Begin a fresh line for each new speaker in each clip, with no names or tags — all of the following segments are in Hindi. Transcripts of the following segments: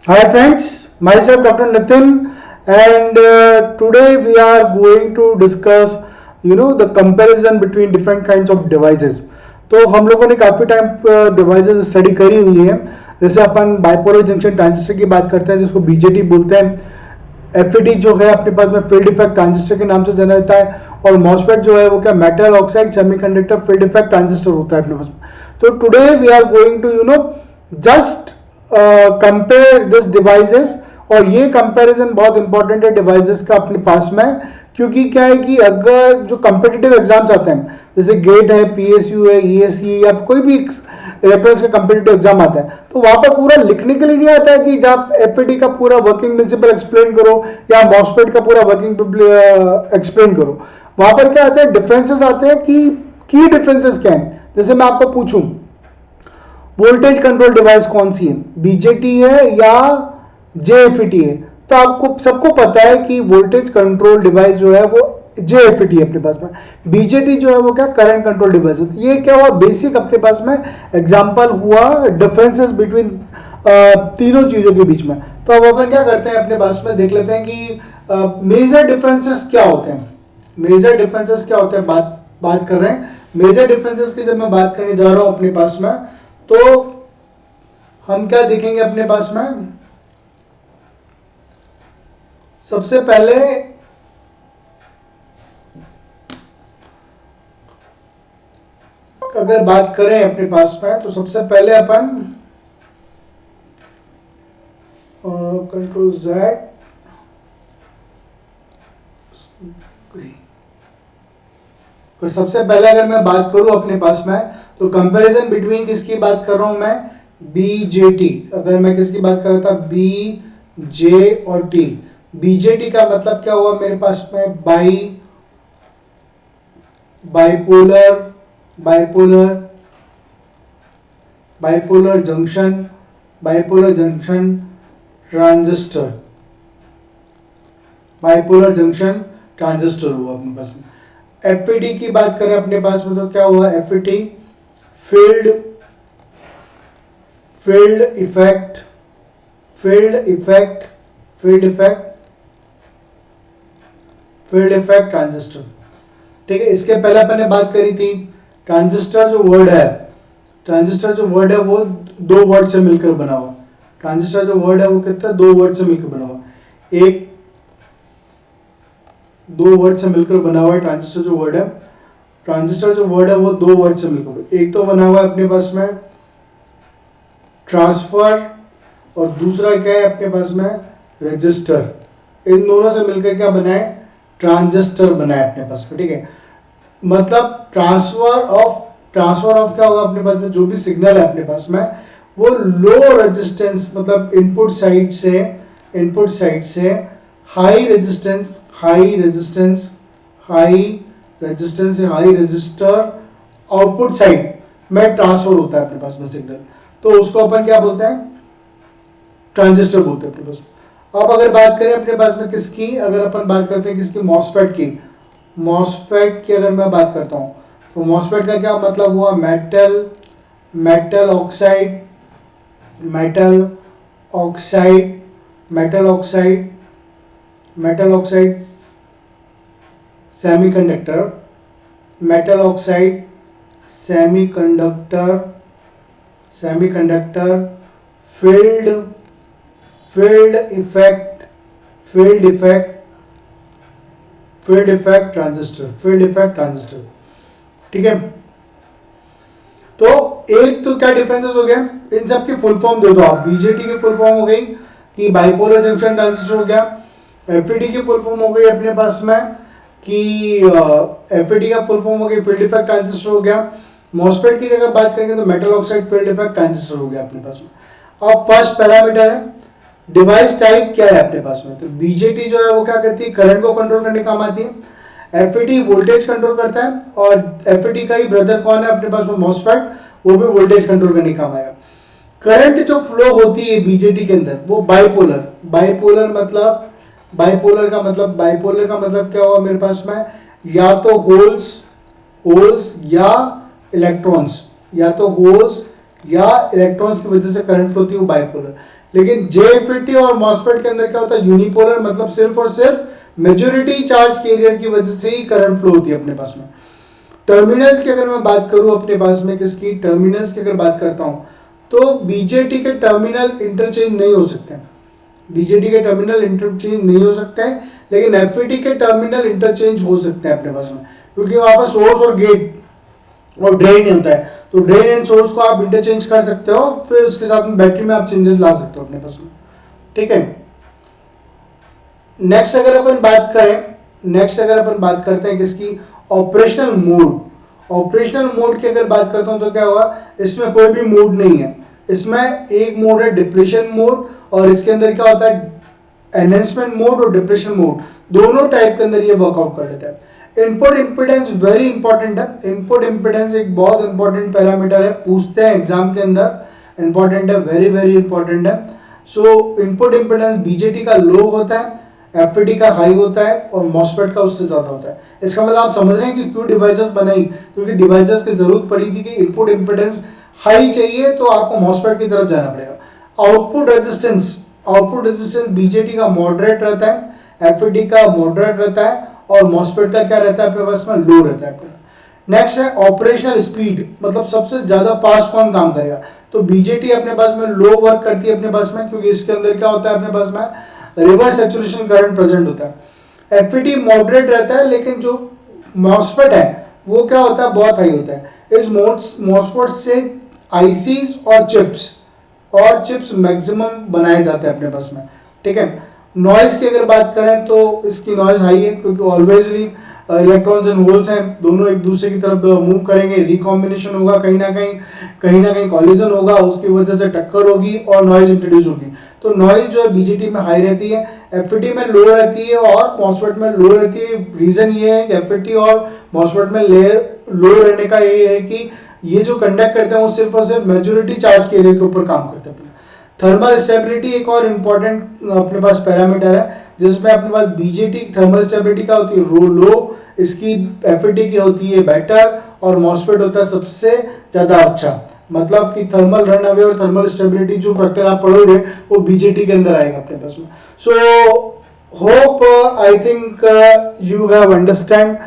Hi friends, myself Dr. Nitin, and today we are going to discuss the comparison between different kinds of devices. तो हम लोगों ने काफ़ी टाइम डिवाइसेस स्टडी करी हुई है। जैसे अपन बाइपोलर जंक्शन ट्रांजिस्टर की बात करते हैं जिसको बीजेटी बोलते हैं। एफईटी जो है अपने पास में फील्ड इफेक्ट ट्रांजिस्टर के नाम से जाना जाता है, और मॉसफेट जो है वो क्या metal oxide semiconductor field effect transistor होता है अपने पास में। तो today we are going to just compare this devices, और ये कंपैरिजन बहुत इंपॉर्टेंट है डिवाइसेस का अपने पास में, क्योंकि क्या है कि अगर जो कम्पिटिटिव एग्जाम्स आते हैं जैसे गेट है, पीएसयू है, ईएसई या कोई भी इलेक्ट्रॉनिक्स का कम्पिटिटिव एग्जाम आता है, तो वहां पर पूरा लिखने के लिए नहीं आता है कि जब एफईटी का पूरा वर्किंग प्रिंसिपल एक्सप्लेन करो या मॉसफेट का पूरा वर्किंग एक्सप्लेन करो। वहां पर क्या आते हैं, डिफरेंसेस आते हैं कि की डिफरेंसेस क्या है। जैसे मैं आपको पूछूं वोल्टेज कंट्रोल डिवाइस कौन सी है, बीजेटी है या जेएफईटी है, तो आपको सबको पता है कि वोल्टेज कंट्रोल डिवाइस जो है वो जेएफईटी है अपने पास में। बीजेटी जो है वो क्या करंट कंट्रोल डिवाइस है। ये क्या हुआ, बेसिक अपने पास में एग्जांपल हुआ डिफरेंसेस बिटवीन तीनों चीजों के बीच में। तो अब अपन क्या करते हैं, अपने पास में देख लेते हैं कि मेजर डिफरेंसेस क्या होते हैं। मेजर डिफरेंसेस क्या होते हैं, बात कर रहे हैं मेजर डिफरेंसेस की। जब मैं बात करने जा रहा हूं अपने पास में, तो हम क्या देखेंगे अपने पास में, सबसे पहले अगर बात करें अपने पास में, तो सबसे पहले अपन कंट्रोल जेड सबसे पहले अगर मैं बात करूं अपने पास में, तो कंपैरिजन बिटवीन किसकी बात कर रहा हूं मैं, बीजेटी। अगर मैं किसकी बात कर रहा था, बी जे और टी। बीजेटी का मतलब क्या हुआ मेरे पास में, bipolar junction transistor, bipolar junction transistor हुआ अपने पास में। एफईटी की बात करें अपने पास में, तो क्या हुआ, एफईटी फील्ड इफेक्ट ट्रांजिस्टर। ठीक है, इसके पहले अपन ने बात करी थी ट्रांजिस्टर जो वर्ड है वो दो वर्ड से मिलकर बना हुआ। ट्रांजिस्टर जो वर्ड है वो कितना, दो वर्ड से मिलकर बना हुआ। दो वर्ड से मिलकर बना हुआ है ट्रांजिस्टर जो वर्ड है वो दो वर्ड से मिलकर, एक तो बना हुआ है अपने पास में ट्रांसफर, और दूसरा क्या है अपने पास में, रजिस्टर। इन दोनों से मिलकर क्या बना है, ट्रांजिस्टर बना है अपने पास में। ठीक है, मतलब ट्रांसफर ऑफ क्या होगा अपने पास में, जो भी सिग्नल है अपने पास में वो लो रेजिस्टेंस, मतलब इनपुट साइड से हाई रेजिस्टेंस से हाई रेजिस्टर आउटपुट साइड में ट्रांसफर होता है अपने पास में सिग्नल, तो उसको अपन क्या बोलते हैं, ट्रांजिस्टर बोलते हैं अपने पास। अब अगर बात करें अपने पास में किसकी, अगर अपन बात करते हैं किसकी, मॉसफेट की अगर मैं बात करता हूं, तो मॉसफेट का क्या मतलब हुआ, metal oxide semiconductor field effect transistor. ठीक है, तो एक तो क्या डिफरेंसेस हो गए, इन सब की फुल फॉर्म दे दो आप। बीजेटी की फुल फॉर्म हो गई कि बाइपोलर जंक्शन ट्रांजिस्टर हो गया। एफईटी की फुल फॉर्म हो गई अपने पास में कि एफईटी का फुल फॉर्म हो गई फील्ड इफेक्ट ट्रांजिस्टर हो गया। मॉसफेट की जगह बात करेंगे तो metal oxide field effect transistor हो गया अपने पास में। अब फर्स्ट पैरामीटर है डिवाइस टाइप क्या है अपने पास में, तो बीजेटी जो है वो क्या करती है, करंट को कंट्रोल करने काम आती है। एफईटी वोल्टेज कंट्रोल करता है, और एफईटी का ही ब्रदर कौन है अपने पास में, मॉसफेट, वो भी वोल्टेज कंट्रोल करने काम आएगा। करंट जो फ्लो होती है बीजेटी के अंदर वो बाइपोलर का मतलब क्या हुआ मेरे पास में, या तो होल्स या इलेक्ट्रॉन्स, या तो होल्स या इलेक्ट्रॉन्स की वजह से करंट फ्लो होती है वो बाइपोलर। लेकिन JFET और मॉसफेट के अंदर क्या होता है, यूनिपोलर, मतलब सिर्फ और सिर्फ मेजोरिटी चार्ज कैरियर की वजह से ही करंट फ्लो होती है अपने पास में। टर्मिनल्स की अगर मैं बात करूं अपने पास में, किसकी, टर्मिनल्स की अगर बात करता हूं, तो बीजेटी के टर्मिनल इंटरचेंज नहीं हो सकते हैं, बीजेटी के टर्मिनल इंटरचेंज नहीं हो सकते हैं, लेकिन एफईटी के टर्मिनल इंटरचेंज हो सकते हैं अपने पास में, क्योंकि वहां पर सोर्स और गेट और ड्रेन नहीं होता है, तो ड्रेन एंड सोर्स को आप इंटरचेंज कर सकते हो, फिर उसके साथ में बैटरी में आप चेंजेस ला सकते हो अपने पास में, ठीक है। नेक्स्ट अगर अपन बात करें, नेक्स्ट अगर अपन बात करते हैं किसकी, ऑपरेशनल मोड। ऑपरेशनल मोड की अगर बात करता हूं तो क्या होगा, इसमें कोई भी मोड नहीं है, इसमें एक मोड है डिप्रेशन मोड, और इसके अंदर क्या होता है, एनहेंसमेंट मोड और डिप्रेशन मोड दोनों टाइप के अंदर ये वर्कआउट कर लेता है। इनपुट इंपिडेंस वेरी इंपॉर्टेंट है, इनपुट इंपिडेंस एक बहुत इंपॉर्टेंट पैरामीटर है, पूछते हैं एग्जाम के अंदर, इंपॉर्टेंट है, वेरी वेरी इंपॉर्टेंट है। सो इनपुट इंपिडेंस बीजेटी का लो होता है, एफईटी का हाई होता है, और मॉसफेट का उससे ज्यादा होता है। इसका मतलब आप समझ रहे हैं कि क्यों डिवाइसेस बनाई, क्योंकि डिवाइसेस की जरूरत पड़ी थी कि इनपुट इंपिडेंस हाई चाहिए तो आपको मॉसफेट की तरफ जाना पड़ेगा। Output resistance, output resistance BJT का मॉडरेट रहता है, एफईटी का मॉडरेट रहता है, और मॉसफेट का क्या रहता है अपने पास में, लो रहता है। नेक्स्ट है ऑपरेशनल स्पीड, मतलब सबसे ज्यादा फास्ट कौन काम करेगा, तो बीजेटी अपने पास में लो वर्क करती है अपने पास में, क्योंकि इसके अंदर क्या होता है अपने पास में, रिवर्स सैचुरेशन करंट प्रेजेंट होता है। एफईटी मॉडरेट रहता है, लेकिन जो मॉसफेट है वो क्या होता है, बहुत हाई होता है। इस मॉसफेट से आईसीज और चिप्स मैक्सिमम बनाए जाते हैं अपने पास में, ठीक है। नॉइज की अगर बात करें तो इसकी नॉइज हाई है, क्योंकि ऑलवेज इलेक्ट्रॉन्स एंड होल्स हैं, दोनों एक दूसरे की तरफ मूव करेंगे, रिकॉम्बिनेशन होगा, कहीं ना कहीं कॉलिजन होगा, उसकी वजह से टक्कर होगी और नॉइज इंट्रोड्यूस होगी। तो नॉइज जो है बीजेटी में हाई रहती है, एफईटी में लो रहती है, और मॉसफेट में लो रहती है। रीजन ये है कि एफईटी और मॉसफेट में लो रहने का ये है कि ये जो कंडक्ट करते हैं वो सिर्फ और सिर्फ मेजोरिटी चार्ज के एरिया के ऊपर काम करते हैं। थर्मल स्टेबिलिटी एक और इम्पॉर्टेंट अपने पास पैरामीटर है, जिसमें अपने पास बीजेटी थर्मल स्टेबिलिटी का होती है लो, इसकी एफईटी की होती है बेटर, और मॉसफेट होता है सबसे ज्यादा अच्छा। मतलब कि थर्मल रन अवे और थर्मल स्टेबिलिटी जो फैक्टर आप पढ़ोगे वो बीजेटी के अंदर आएगा अपने पास में। सो hope I think you have understand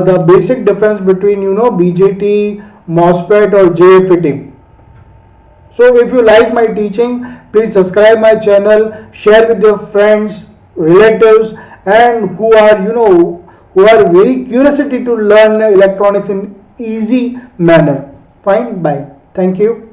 the basic difference between BJT, MOSFET or JFET. So if you like my teaching, please subscribe my channel, share with your friends, relatives, and who are who are very curiosity to learn electronics in easy manner. Fine, bye, thank you.